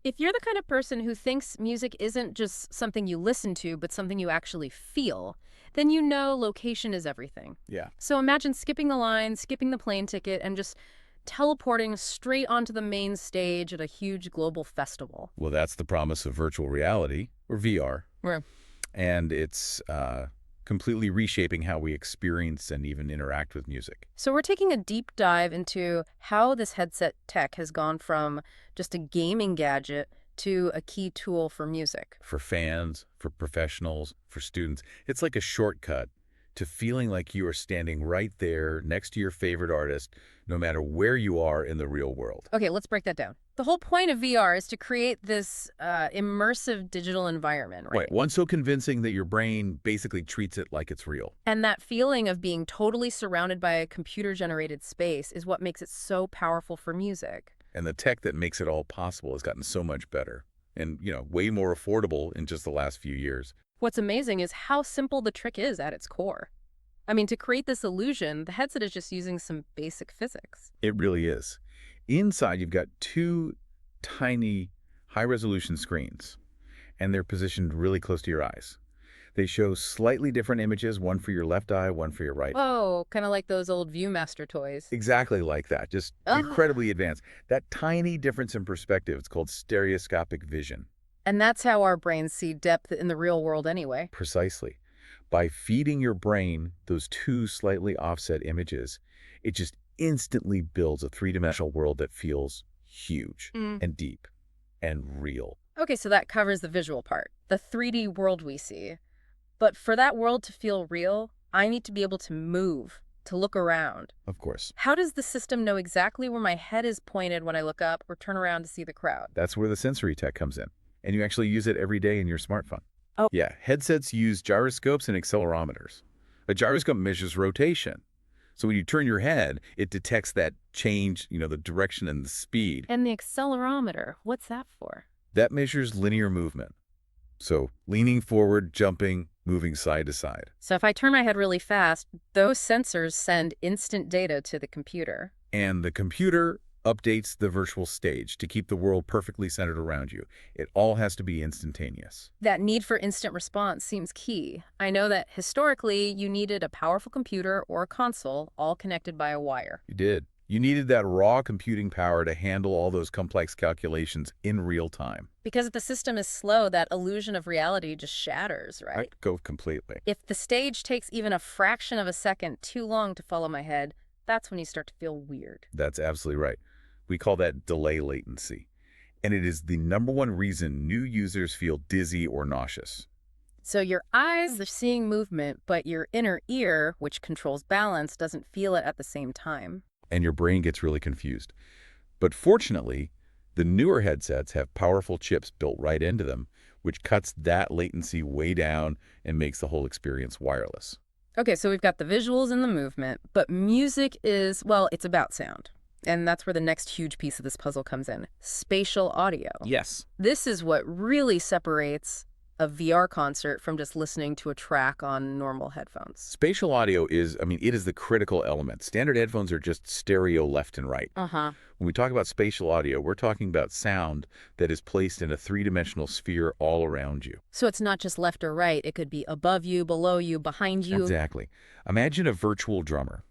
If you're the kind of person who thinks music isn't just something you listen to, but something you actually feel, then you know location is everything. Yeah. So imagine skipping the line, skipping the plane ticket, and just teleporting straight onto the main stage at a huge global festival. Well, that's the promise of virtual reality, or VR, Right. and it's completely reshaping how we experience and even interact with music. So we're taking a deep dive into how this headset tech has gone from just a gaming gadget to a key tool for music. For fans, for professionals, for students, it's like a shortcut to feeling like you are standing right there next to your favorite artist, no matter where you are in the real world. Okay, let's break that down. The whole point of VR is to create this immersive digital environment, right? Right. One so convincing that your brain basically treats it like it's real. And that feeling of being totally surrounded by a computer-generated space is what makes it so powerful for music. And the tech that makes it all possible has gotten so much better and, way more affordable in just the last few years. What's amazing is how simple the trick is at its core. I mean, to create this illusion, the headset is just using some basic physics. It really is. Inside, you've got two tiny high-resolution screens, and they're positioned really close to your eyes. They show slightly different images, one for your left eye, one for your right. Whoa, kind of like those old Viewmaster toys. Exactly like that, just Ugh. incredibly advanced. That tiny difference in perspective, it's called stereoscopic vision. And that's how our brains see depth in the real world anyway. Precisely. By feeding your brain those two slightly offset images, it just instantly builds a three-dimensional world that feels huge and deep and real. Okay, so that covers the visual part, the 3D world we see. But for that world to feel real, I need to be able to move, to look around. Of course. How does the system know exactly where my head is pointed when I look up or turn around to see the crowd? That's where the sensory tech comes in. And you actually use it every day in your smartphone. Oh. Yeah, headsets use gyroscopes and accelerometers. A gyroscope measures rotation. So when you turn your head, it detects that change, the direction and the speed. And the accelerometer, what's that for? That measures linear movement. So leaning forward, jumping, moving side to side. So if I turn my head really fast, those sensors send instant data to the computer. And the computer updates the virtual stage to keep the world perfectly centered around you. It all has to be instantaneous. That need for instant response seems key. I know that historically you needed a powerful computer or a console all connected by a wire. You did. You needed that raw computing power to handle all those complex calculations in real time. Because if the system is slow, that illusion of reality just shatters, right? I'd go completely. If the stage takes even a fraction of a second too long to follow my head, that's when you start to feel weird. That's absolutely right. We call that delay latency. And it is the #1 reason new users feel dizzy or nauseous. So your eyes are seeing movement, but your inner ear, which controls balance, doesn't feel it at the same time. And your brain gets really confused. But fortunately, the newer headsets have powerful chips built right into them, which cuts that latency way down and makes the whole experience wireless. Okay, so we've got the visuals and the movement, but music is, well, it's about sound. And that's where the next huge piece of this puzzle comes in, spatial audio. Yes. This is what really separates a VR concert from just listening to a track on normal headphones. Spatial audio is, it is the critical element. Standard headphones are just stereo left and right. Uh-huh. When we talk about spatial audio, we're talking about sound that is placed in a three-dimensional sphere all around you. So it's not just left or right. It could be above you, below you, behind you. Exactly. Imagine a virtual drummer.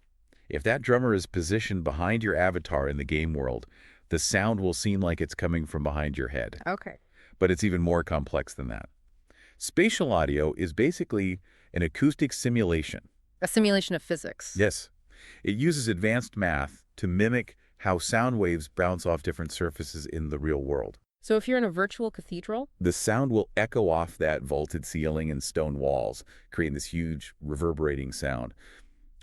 If that drummer is positioned behind your avatar in the game world, the sound will seem like it's coming from behind your head. Okay. But it's even more complex than that. Spatial audio is basically an acoustic simulation. A simulation of physics. Yes. It uses advanced math to mimic how sound waves bounce off different surfaces in the real world. So if you're in a virtual cathedral? The sound will echo off that vaulted ceiling and stone walls, creating this huge reverberating sound.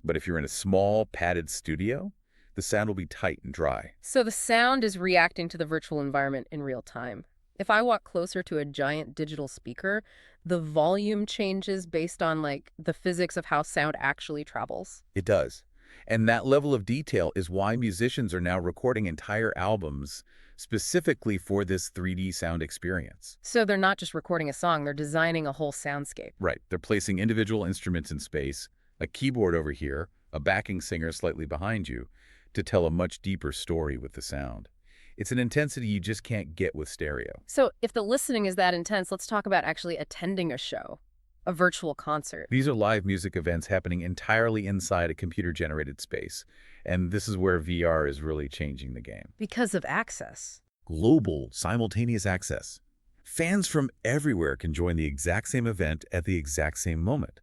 But if you're in a small, padded studio, the sound will be tight and dry. So the sound is reacting to the virtual environment in real time. If I walk closer to a giant digital speaker, the volume changes based on, the physics of how sound actually travels. It does. And that level of detail is why musicians are now recording entire albums specifically for this 3D sound experience. So they're not just recording a song, they're designing a whole soundscape. Right. They're placing individual instruments in space, a keyboard over here, a backing singer slightly behind you, to tell a much deeper story with the sound. It's an intensity you just can't get with stereo. So if the listening is that intense, let's talk about actually attending a show, a virtual concert. These are live music events happening entirely inside a computer-generated space, and this is where VR is really changing the game. Because of access. Global, simultaneous access. Fans from everywhere can join the exact same event at the exact same moment.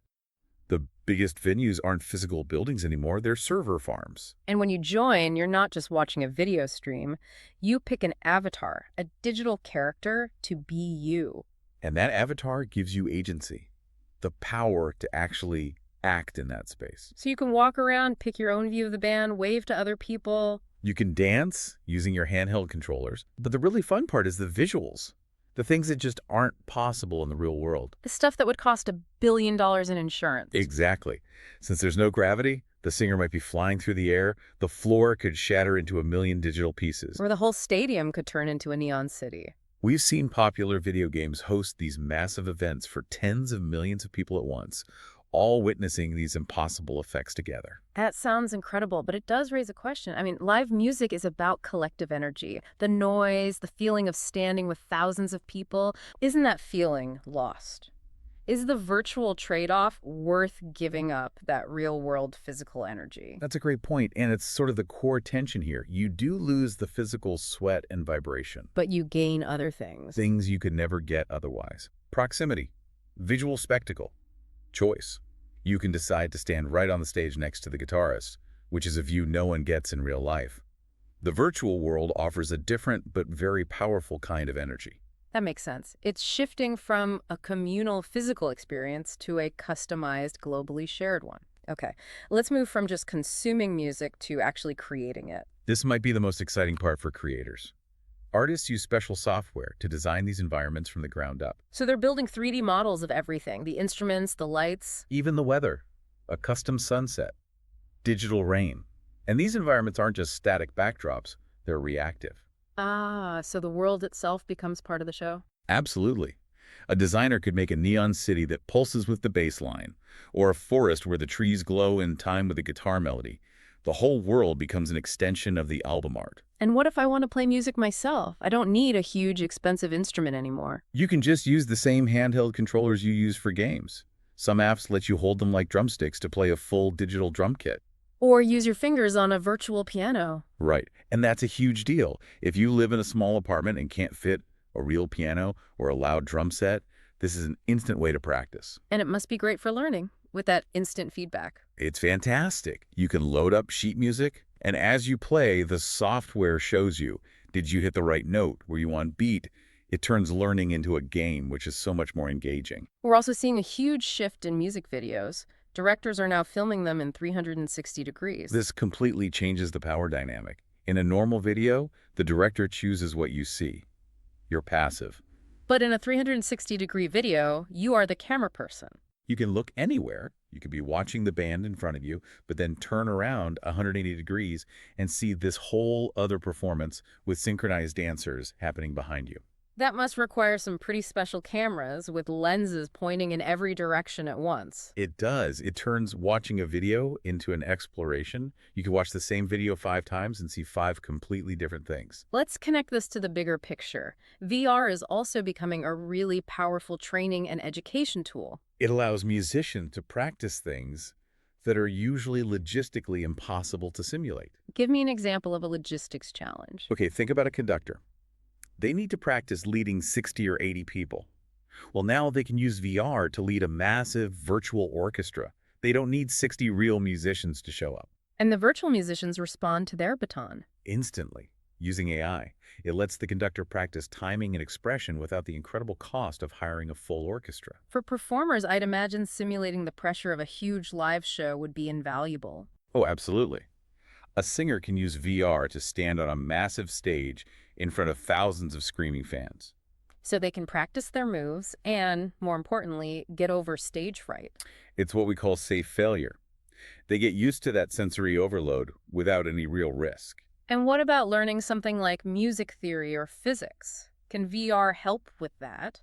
The biggest venues aren't physical buildings anymore, they're server farms. And when you join, you're not just watching a video stream. You pick an avatar, a digital character, to be you. And that avatar gives you agency, the power to actually act in that space. So you can walk around, pick your own view of the band, wave to other people. You can dance using your handheld controllers, but the really fun part is the visuals, the things that just aren't possible in the real world. The stuff that would cost $1 billion in insurance. Exactly. Since there's no gravity, the singer might be flying through the air, the floor could shatter into a million digital pieces. Or the whole stadium could turn into a neon city. We've seen popular video games host these massive events for tens of millions of people at once, all witnessing these impossible effects together. That sounds incredible, but it does raise a question. I mean, live music is about collective energy. The noise, the feeling of standing with thousands of people. Isn't that feeling lost? Is the virtual trade-off worth giving up that real-world physical energy? That's a great point, and it's sort of the core tension here. You do lose the physical sweat and vibration, But you gain other things. things you could never get otherwise. Proximity, visual spectacle, choice. You can decide to stand right on the stage next to the guitarist, which is a view no one gets in real life. The virtual world offers a different but very powerful kind of energy. That makes sense. It's shifting from a communal physical experience to a customized, globally shared one. Okay, let's move from just consuming music to actually creating it. This might be the most exciting part for creators. Artists use special software to design these environments from the ground up. So they're building 3D models of everything, the instruments, the lights. Even the weather, a custom sunset, digital rain. And these environments aren't just static backdrops, they're reactive. Ah, so the world itself becomes part of the show? Absolutely. A designer could make a neon city that pulses with the bass line, or a forest where the trees glow in time with a guitar melody. The whole world becomes an extension of the album art. And what if I want to play music myself? I don't need a huge, expensive instrument anymore. You can just use the same handheld controllers you use for games. Some apps let you hold them like drumsticks to play a full digital drum kit. Or use your fingers on a virtual piano. Right, and that's a huge deal. If you live in a small apartment and can't fit a real piano or a loud drum set, this is an instant way to practice. And it must be great for learning, with that instant feedback. It's fantastic. You can load up sheet music, and as you play, the software shows you, did you hit the right note? Were you on beat? It turns learning into a game, which is so much more engaging. We're also seeing a huge shift in music videos. Directors are now filming them in 360 degrees. This completely changes the power dynamic. In a normal video, the director chooses what you see. You're passive. But in a 360-degree video, you are the camera person. You can look anywhere. You could be watching the band in front of you, but then turn around 180 degrees and see this whole other performance with synchronized dancers happening behind you. That must require some pretty special cameras with lenses pointing in every direction at once. It does. It turns watching a video into an exploration. You can watch the same video 5 times and see 5 completely different things. Let's connect this to the bigger picture. VR is also becoming a really powerful training and education tool. It allows musicians to practice things that are usually logistically impossible to simulate. Give me an example of a logistics challenge. Okay, think about a conductor. They need to practice leading 60 or 80 people. Well, now they can use VR to lead a massive virtual orchestra. They don't need 60 real musicians to show up. And the virtual musicians respond to their baton. Instantly, using AI, it lets the conductor practice timing and expression without the incredible cost of hiring a full orchestra. For performers, I'd imagine simulating the pressure of a huge live show would be invaluable. Oh, absolutely. A singer can use VR to stand on a massive stage in front of thousands of screaming fans. So they can practice their moves and, more importantly, get over stage fright. It's what we call safe failure. They get used to that sensory overload without any real risk. And what about learning something like music theory or physics? Can VR help with that?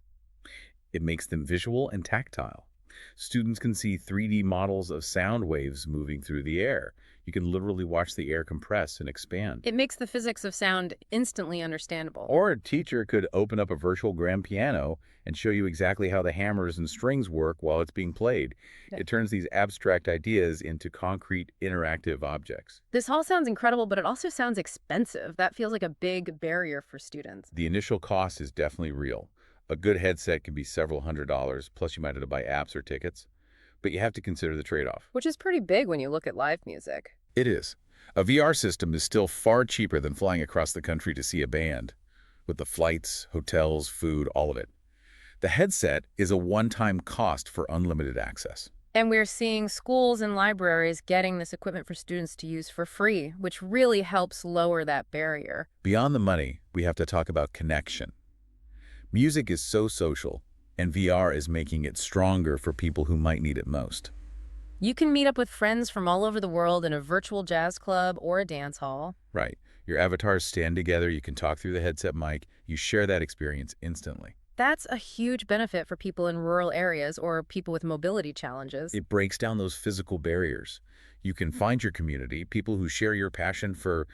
It makes them visual and tactile. Students can see 3D models of sound waves moving through the air. You can literally watch the air compress and expand. It makes the physics of sound instantly understandable. Or a teacher could open up a virtual grand piano and show you exactly how the hammers and strings work while it's being played. Yeah. It turns these abstract ideas into concrete, interactive objects. This all sounds incredible, but it also sounds expensive. That feels like a big barrier for students. The initial cost is definitely real. A good headset can be several $100s, plus you might have to buy apps or tickets. But you have to consider the trade-off. Which is pretty big when you look at live music. It is. A VR system is still far cheaper than flying across the country to see a band, with the flights, hotels, food, all of it. The headset is a one-time cost for unlimited access. And we're seeing schools and libraries getting this equipment for students to use for free, which really helps lower that barrier. Beyond the money, we have to talk about connection. Music is so social, and VR is making it stronger for people who might need it most. You can meet up with friends from all over the world in a virtual jazz club or a dance hall. Right. Your avatars stand together, you can talk through the headset mic, you share that experience instantly. That's a huge benefit for people in rural areas or people with mobility challenges. It breaks down those physical barriers. You can find your community, people who share your passion for,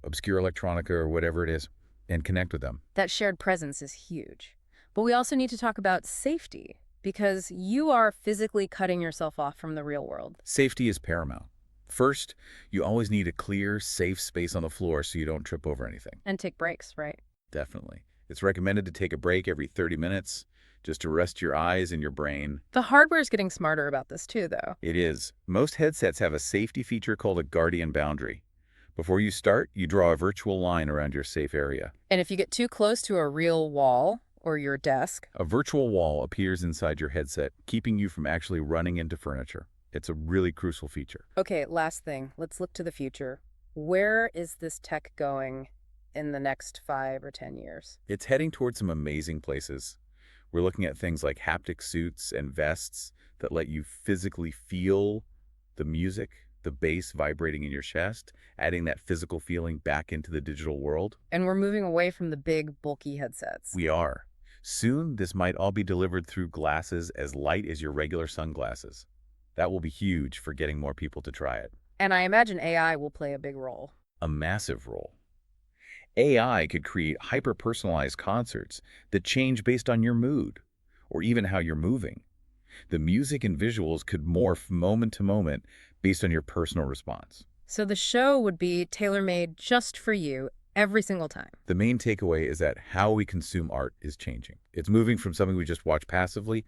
obscure electronica or whatever it is, and connect with them. That shared presence is huge. But we also need to talk about safety, because you are physically cutting yourself off from the real world. Safety is paramount. First, you always need a clear, safe space on the floor so you don't trip over anything. And take breaks, right? Definitely. It's recommended to take a break every 30 minutes just to rest your eyes and your brain. The hardware is getting smarter about this too, though. It is. Most headsets have a safety feature called a guardian boundary. Before you start, you draw a virtual line around your safe area. And if you get too close to a real wall or your desk, A virtual wall appears inside your headset, keeping you from actually running into furniture. It's a really crucial feature. okay, last thing. Let's look to the future. Where is this tech going in the next 5 or 10 years? It's heading towards some amazing places. We're looking at things like haptic suits and vests that let you physically feel the music, the bass vibrating in your chest, adding that physical feeling back into the digital world. And we're moving away from the big, bulky headsets. We are. Soon, this might all be delivered through glasses as light as your regular sunglasses. That will be huge for getting more people to try it. And I imagine AI will play a big role. A massive role. AI could create hyper-personalized concerts that change based on your mood, or even how you're moving. The music and visuals could morph moment to moment based on your personal response. So the show would be tailor-made just for you every single time. The main takeaway is that how we consume art is changing. It's moving from something we just watch passively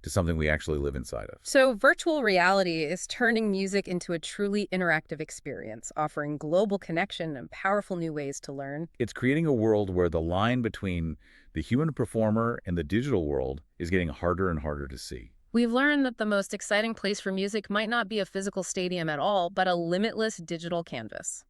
to something we actually live inside of. So virtual reality is turning music into a truly interactive experience, offering global connection and powerful new ways to learn. It's creating a world where the line between the human performer and the digital world is getting harder and harder to see. We've learned that the most exciting place for music might not be a physical stadium at all, but a limitless digital canvas.